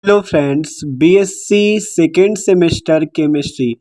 Hello friends, BSc second semester chemistry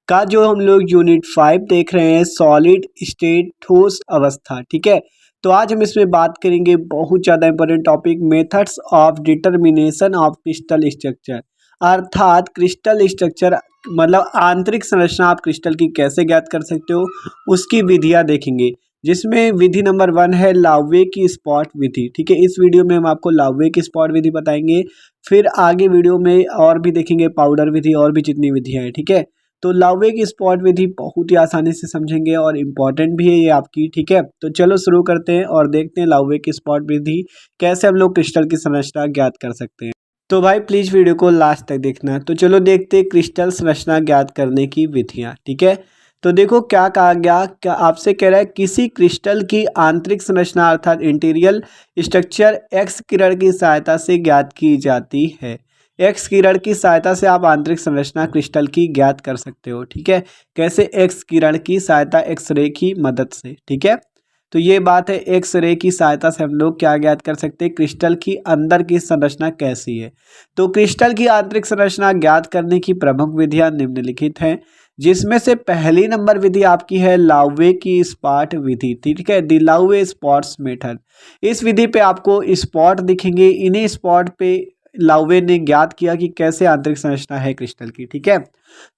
का जो हम लोग यूनिट 5 देख रहे हैं, सॉलिड स्टेट ठोस अवस्था। ठीक है, तो आज हम इसमें बात करेंगे बहुत ज़्यादा important topic, methods of determination of crystal structure. अर्थात क्रिस्टल स्ट्रक्चर मतलब आंतरिक संरचना आप क्रिस्टल की कैसे ज्ञात कर सकते हो, उसकी विधियाँ देखेंगे। जिसमें विधि नंबर 1 है लाउवे की स्पॉट विधि। ठीक है, इस वीडियो में हम आपको लाउवे की स्पॉट विधि बताएंगे। फिर आगे वीडियो में और भी देखेंगे पाउडर विधि और भी जितनी विधियाँ हैं। ठीक है, तो लाउवे की स्पॉट विधि बहुत ही आसानी से समझेंगे और इम्पॉर्टेंट भी है ये आपकी। ठीक है, तो चलो शुरू करते हैं और देखते हैं लाउवे की स्पॉट विधि कैसे हम लोग क्रिस्टल की संरचना ज्ञात कर सकते हैं। तो भाई प्लीज़ वीडियो को लास्ट तक देखना। तो चलो देखते हैं क्रिस्टल संरचना ज्ञात करने की विधियाँ। ठीक है, तो देखो क्या कहा गया, क्या आपसे कह रहा है किसी क्रिस्टल की आंतरिक संरचना अर्थात इंटीरियर स्ट्रक्चर एक्स किरण की सहायता से ज्ञात की जाती है। एक्स किरण की सहायता से आप आंतरिक संरचना क्रिस्टल की ज्ञात कर सकते हो। ठीक है, कैसे? एक्स किरण की सहायता, एक्स रे की मदद से। ठीक है, तो ये बात है, एक्स रे की सहायता से हम लोग क्या ज्ञात कर सकते हैं, क्रिस्टल की अंदर की संरचना कैसी है। तो क्रिस्टल की आंतरिक संरचना ज्ञात करने की प्रमुख विधियां निम्नलिखित हैं, जिसमें से पहली नंबर विधि आपकी है लाउवे की स्पॉट विधि। ठीक है, दी लाउवे स्पॉट्स मेथड। इस विधि पे आपको स्पॉट दिखेंगे, इन्हीं स्पॉट पे लाउवे ने ज्ञात किया कि कैसे आंतरिक संरचना है क्रिस्टल की। ठीक है,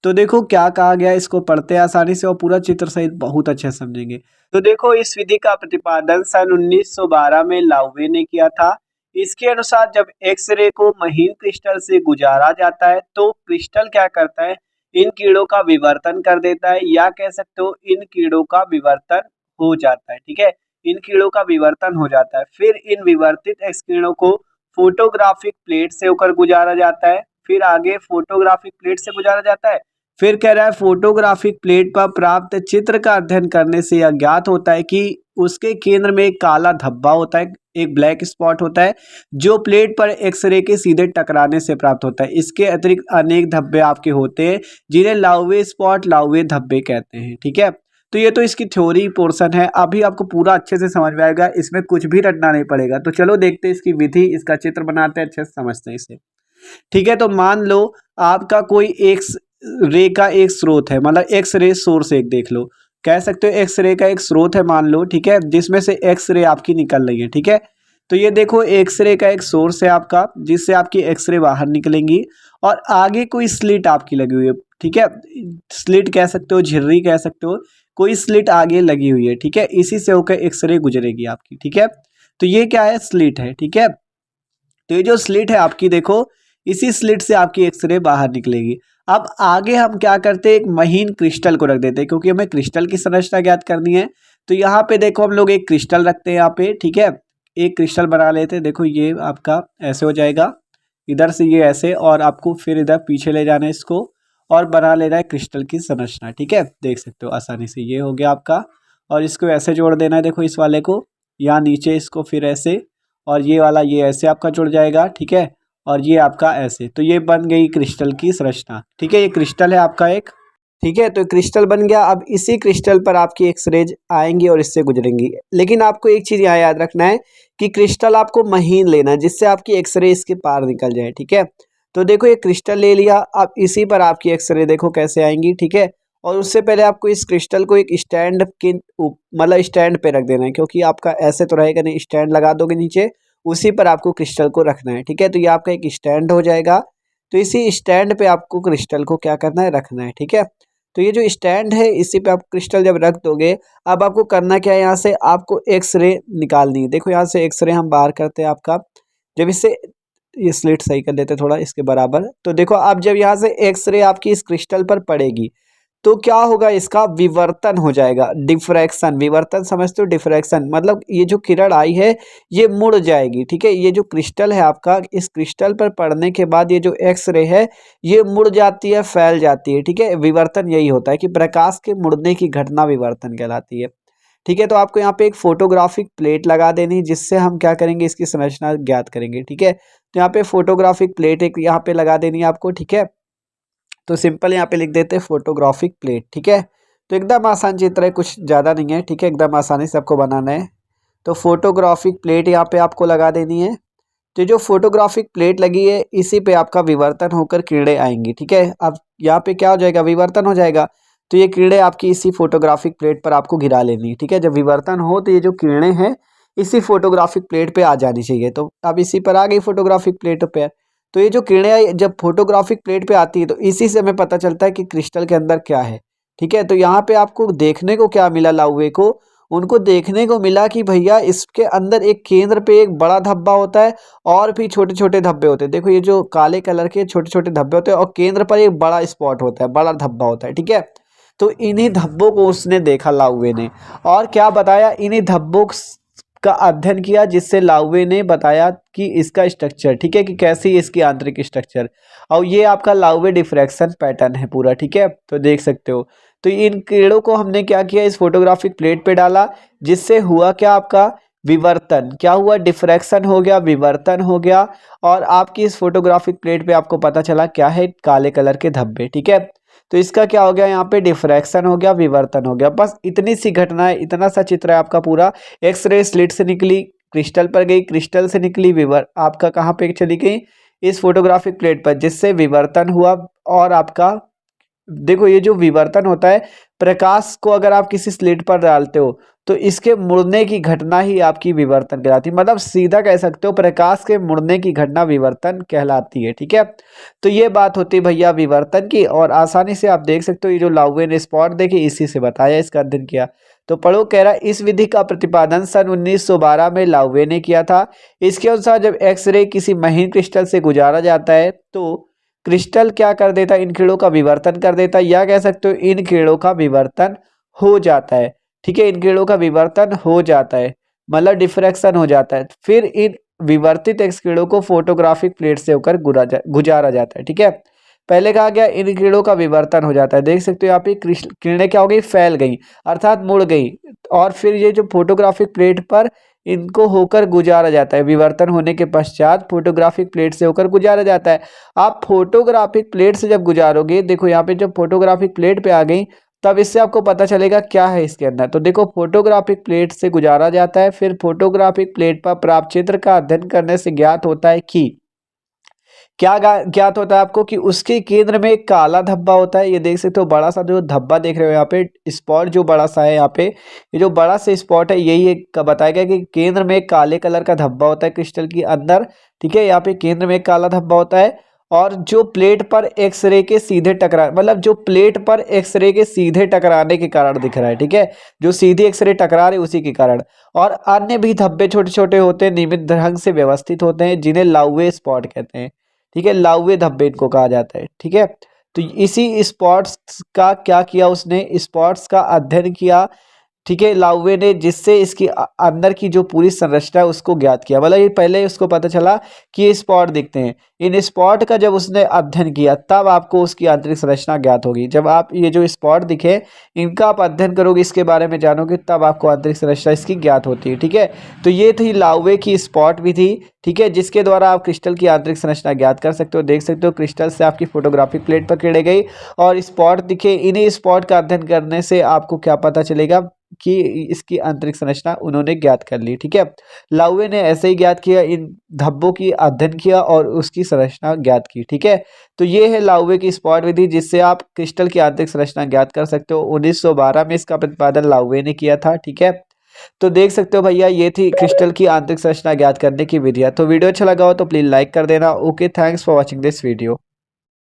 तो देखो क्या कहा गया, इसको पढ़ते हैं आसानी से और पूरा चित्र सहित बहुत अच्छे से समझेंगे। तो देखो इस विधि का प्रतिपादन सन 1912 में लाउवे ने किया था। इसके अनुसार जब एक्सरे को महीन क्रिस्टल से गुजारा जाता है तो क्रिस्टल क्या करता है, इन कीड़ों का विवर्तन कर देता है, या कह सकते हो इन कीड़ों का विवर्तन हो जाता है। ठीक है, इन कीड़ों का विवर्तन हो जाता है। फिर इन विवर्तित एक्स किरणों को फोटोग्राफिक प्लेट से होकर गुजारा जाता है। फिर आगे फोटोग्राफिक प्लेट से गुजारा जाता है। फिर कह रहा है फोटोग्राफिक प्लेट पर प्राप्त चित्र का अध्ययन करने से यह ज्ञात होता है कि उसके केंद्र में एक काला धब्बा होता है, एक ब्लैक स्पॉट होता है, जो प्लेट पर एक्सरे के सीधे टकराने से प्राप्त होता है। इसके अतिरिक्त अनेक धब्बे आपके होते हैं, जिन्हें लाउवे स्पॉट, लाउवे धब्बे कहते हैं। ठीक है, तो ये तो इसकी थ्योरी पोर्शन है। अभी आपको पूरा अच्छे से समझ में आएगा, इसमें कुछ भी रटना नहीं पड़ेगा। तो चलो देखते हैं इसकी विधि, इसका चित्र बनाते हैं, अच्छे से समझते हैं इसे। ठीक है, तो मान लो आपका कोई एक्स रे का एक स्रोत है, मतलब एक्स रे सोर्स एक देख लो, कह सकते हो एक्स रे का एक स्रोत है मान लो। ठीक है, जिसमें से एक्स रे आपकी निकल रही है। ठीक है, तो ये देखो एक्स रे का एक सोर्स है आपका, जिससे आपकी एक्स रे बाहर निकलेंगी और आगे कोई स्लिट आपकी लगी हुई है। ठीक है, स्लिट कह सकते हो, झिर्री कह सकते हो, कोई स्लिट आगे लगी हुई है। ठीक है, इसी से होकर एक्स रे गुजरेगी आपकी। ठीक है, तो ये क्या है, स्लिट है। ठीक है, तो ये जो स्लिट है आपकी, देखो इसी स्लिट से आपकी एक्सरे बाहर निकलेगी। अब आगे हम क्या करते हैं, एक महीन क्रिस्टल को रख देते हैं, क्योंकि हमें क्रिस्टल की संरचना ज्ञात करनी है। तो यहाँ पे देखो हम लोग एक क्रिस्टल रखते हैं यहाँ पे। ठीक है, एक क्रिस्टल बना लेते हैं। देखो ये आपका ऐसे हो जाएगा, इधर से ये ऐसे, और आपको फिर इधर पीछे ले जाना है इसको और बना लेना है क्रिस्टल की संरचना। ठीक है, देख सकते हो आसानी से, ये हो गया आपका। और इसको ऐसे जोड़ देना है, देखो इस वाले को यहाँ नीचे, इसको फिर ऐसे, और ये वाला ये ऐसे आपका जुड़ जाएगा। ठीक है, और ये आपका ऐसे, तो ये बन गई क्रिस्टल की संरचना। ठीक है, ये क्रिस्टल है आपका एक। ठीक है, तो क्रिस्टल बन गया। अब इसी क्रिस्टल पर आपकी एक्सरेज आएंगी और इससे गुजरेंगी। लेकिन आपको एक चीज़ यहाँ याद रखना है कि क्रिस्टल आपको महीन लेना है, जिससे आपकी एक्सरे इसके पार निकल जाए। ठीक है, तो देखो ये क्रिस्टल ले लिया, अब इसी पर आपकी एक्सरे देखो कैसे आएंगी। ठीक है, और उससे पहले आपको इस क्रिस्टल को एक स्टैंड के मतलब स्टैंड पे रख देना है, क्योंकि आपका ऐसे तो रहेगा नहीं, स्टैंड लगा दोगे नीचे, उसी पर आपको क्रिस्टल को रखना है। ठीक है, तो ये आपका एक स्टैंड हो जाएगा। तो इसी स्टैंड पे आपको क्रिस्टल को क्या करना है, रखना है। ठीक है, तो ये जो स्टैंड है, इसी पे आप क्रिस्टल जब रख दोगे, अब आपको करना क्या है, यहाँ से आपको एक्सरे निकालनी है। देखो यहाँ से एक्सरे हम बाहर करते हैं आपका, जब इससे ये स्लिट सही कर लेते थोड़ा इसके बराबर। तो देखो अब जब यहाँ से एक्सरे आपकी इस क्रिस्टल पर पड़ेगी, तो क्या होगा, इसका विवर्तन हो जाएगा, डिफ्रैक्शन। विवर्तन समझते हो, डिफ्रैक्शन मतलब ये जो किरण आई है ये मुड़ जाएगी। ठीक है, ये जो क्रिस्टल है आपका, इस क्रिस्टल पर पड़ने के बाद ये जो एक्स रे है ये मुड़ जाती है, फैल जाती है। ठीक है, विवर्तन यही होता है कि प्रकाश के मुड़ने की घटना विवर्तन कहलाती है। ठीक है, तो आपको यहाँ पे एक फोटोग्राफिक प्लेट लगा देनी, जिससे हम क्या करेंगे, इसकी संरचना ज्ञात करेंगे। ठीक है, तो यहाँ पे फोटोग्राफिक प्लेट एक यहाँ पे लगा देनी है आपको। ठीक है, तो सिंपल यहाँ पे लिख देते हैं फोटोग्राफिक प्लेट। ठीक है, तो एकदम आसान चित्र है, कुछ ज़्यादा नहीं है। ठीक है, एकदम आसानी से आपको बनाना है। तो फोटोग्राफिक प्लेट यहाँ पे आपको लगा देनी है। तो जो फोटोग्राफिक प्लेट लगी है इसी पे आपका विवर्तन होकर किरणें आएंगी। ठीक है, अब यहाँ पे क्या हो जाएगा, विवर्तन हो जाएगा। तो ये किरणें आपकी इसी फोटोग्राफिक प्लेट पर आपको गिरा लेनी है। ठीक है, जब विवर्तन हो तो ये जो किरणें हैं इसी फोटोग्राफिक प्लेट पे आ जानी चाहिए। तो अब इसी पर आ गई फोटोग्राफिक प्लेट पे। तो ये जो किरणें आई जब फोटोग्राफिक प्लेट पे आती है तो इसी से हमें पता चलता है कि क्रिस्टल के अंदर क्या है। ठीक है, तो यहाँ पे आपको देखने को क्या मिला, लाउवे को उनको देखने को मिला कि भैया इसके अंदर एक केंद्र पे एक बड़ा धब्बा होता है और भी छोटे छोटे धब्बे होते हैं। देखो ये जो काले कलर के छोटे छोटे धब्बे होते हैं और केंद्र पर एक बड़ा स्पॉट होता है, बड़ा धब्बा होता है। ठीक है, तो इन्हीं धब्बों को उसने देखा लाउवे ने, और क्या बताया, इन्हीं धब्बों का अध्ययन किया, जिससे लाउवे ने बताया कि इसका स्ट्रक्चर, ठीक है, कि कैसी है इसकी आंतरिक स्ट्रक्चर। और ये आपका लाउवे डिफ्रैक्शन पैटर्न है पूरा। ठीक है, तो देख सकते हो। तो इन किरणों को हमने क्या किया, इस फोटोग्राफिक प्लेट पे डाला, जिससे हुआ क्या, आपका विवर्तन। क्या हुआ, डिफ्रैक्शन हो गया, विवर्तन हो गया, और आपकी इस फोटोग्राफिक प्लेट पे आपको पता चला क्या है, काले कलर के धब्बे। ठीक है, तो इसका क्या हो गया, यहाँ पे डिफ्रैक्शन हो गया, विवर्तन हो गया। बस इतनी सी घटना है, इतना सा चित्र है आपका पूरा। एक्सरे स्लिट से निकली, क्रिस्टल पर गई, क्रिस्टल से निकली आपका कहाँ पे चली गई, इस फोटोग्राफिक प्लेट पर, जिससे विवर्तन हुआ। और आपका देखो ये जो विवर्तन होता है, प्रकाश को अगर आप किसी स्लिट पर डालते हो तो इसके मुड़ने की घटना ही आपकी विवर्तन कहलाती है। मतलब सीधा कह सकते हो प्रकाश के मुड़ने की घटना विवर्तन कहलाती है। ठीक है, तो ये बात होती है भैया विवर्तन की, और आसानी से आप देख सकते हो ये जो लाउवे ने स्पॉट देखी इसी से बताया, इसका अध्ययन किया। तो पढ़ो, कह रहा है इस विधि का प्रतिपादन सन 1912 में लाउवे ने किया था। इसके अनुसार जब एक्सरे किसी महीन क्रिस्टल से गुजारा जाता है तो क्रिस्टल क्या कर देता है, इन किरणों का विवर्तन कर देता है, या कह सकते हो इन किरणों का विवर्तन हो जाता है। ठीक है, इन किरणों का विवर्तन हो जाता है, मतलब डिफ्रैक्शन हो जाता है। फिर इन विवर्तित एक्स किरणों को फोटोग्राफिक प्लेट से होकर गुजारा जाता है। ठीक है, पहले कहा गया इन किरणों का विवर्तन हो जाता है, देख सकते हो यहाँ पे किरणें क्या हो गई, फैल गई, अर्थात मुड़ गई, और फिर ये जो फोटोग्राफिक प्लेट पर इनको होकर गुजारा जाता है। विवर्तन होने के पश्चात फोटोग्राफिक प्लेट से होकर गुजारा जाता है। आप फोटोग्राफिक प्लेट से जब गुजारोगे, देखो यहाँ पे जब फोटोग्राफिक प्लेट पे आ गई तब इससे आपको पता चलेगा क्या है इसके अंदर। तो देखो फोटोग्राफिक प्लेट से गुजारा जाता है, फिर फोटोग्राफिक प्लेट पर प्राप्त चित्र का अध्ययन करने से ज्ञात होता है कि क्या ज्ञात होता है आपको, कि उसके केंद्र में एक काला धब्बा होता है। ये देख सकते हो बड़ा सा जो धब्बा देख रहे हो यहाँ पे, स्पॉट जो बड़ा सा है यहाँ पे, ये जो बड़ा सा स्पॉट है यही एक बताया गया कि केंद्र में एक काले कलर का धब्बा होता है क्रिस्टल के अंदर। ठीक है, यहाँ पे केंद्र में एक काला धब्बा होता है, और जो प्लेट पर एक्सरे के सीधे टकरा, मतलब जो प्लेट पर एक्सरे के सीधे टकराने के कारण दिख रहा है। ठीक है, जो सीधे एक्सरे टकरा रहे उसी के कारण। और अन्य भी धब्बे छोटे छोटे होते हैं, नियमित ढंग से व्यवस्थित होते हैं, जिन्हें लाउवे स्पॉट कहते हैं। ठीक है, लाउवे धब्बे इनको कहा जाता है। ठीक है, तो इसी स्पॉट्स का क्या किया उसने, स्पॉट्स का अध्ययन किया। ठीक है, लाउवे ने, जिससे इसकी अंदर की जो पूरी संरचना है उसको ज्ञात किया। मतलब ये पहले उसको पता चला कि ये स्पॉट दिखते हैं, इन स्पॉट का जब उसने अध्ययन किया तब आपको उसकी आंतरिक संरचना ज्ञात होगी। जब आप ये जो स्पॉट दिखे इनका आप अध्ययन करोगे, इसके बारे में जानोगे, तब आपको आंतरिक संरचना इसकी ज्ञात होती है। ठीक है, तो ये थी लाउवे की स्पॉट विधि। ठीक है, जिसके द्वारा आप क्रिस्टल की आंतरिक संरचना ज्ञात कर सकते हो। देख सकते हो क्रिस्टल से आपकी फोटोग्राफिक प्लेट पर किरणें गई और स्पॉट दिखे, इन्हीं स्पॉट का अध्ययन करने से आपको क्या पता चलेगा कि इसकी आंतरिक संरचना उन्होंने ज्ञात कर ली। ठीक है, लाउवे ने ऐसे ही ज्ञात किया, इन धब्बों की अध्ययन किया और उसकी संरचना ज्ञात की। ठीक है, तो ये है लाउवे की स्पॉट विधि, जिससे आप क्रिस्टल की आंतरिक संरचना ज्ञात कर सकते हो। 1912 में इसका प्रतिपादन लाउवे ने किया था। ठीक है, तो देख सकते हो भैया ये थी क्रिस्टल की आंतरिक संरचना ज्ञात करने की विधियां। तो वीडियो अच्छा लगा हो तो प्लीज लाइक कर देना। Okay, thanks for watching this video.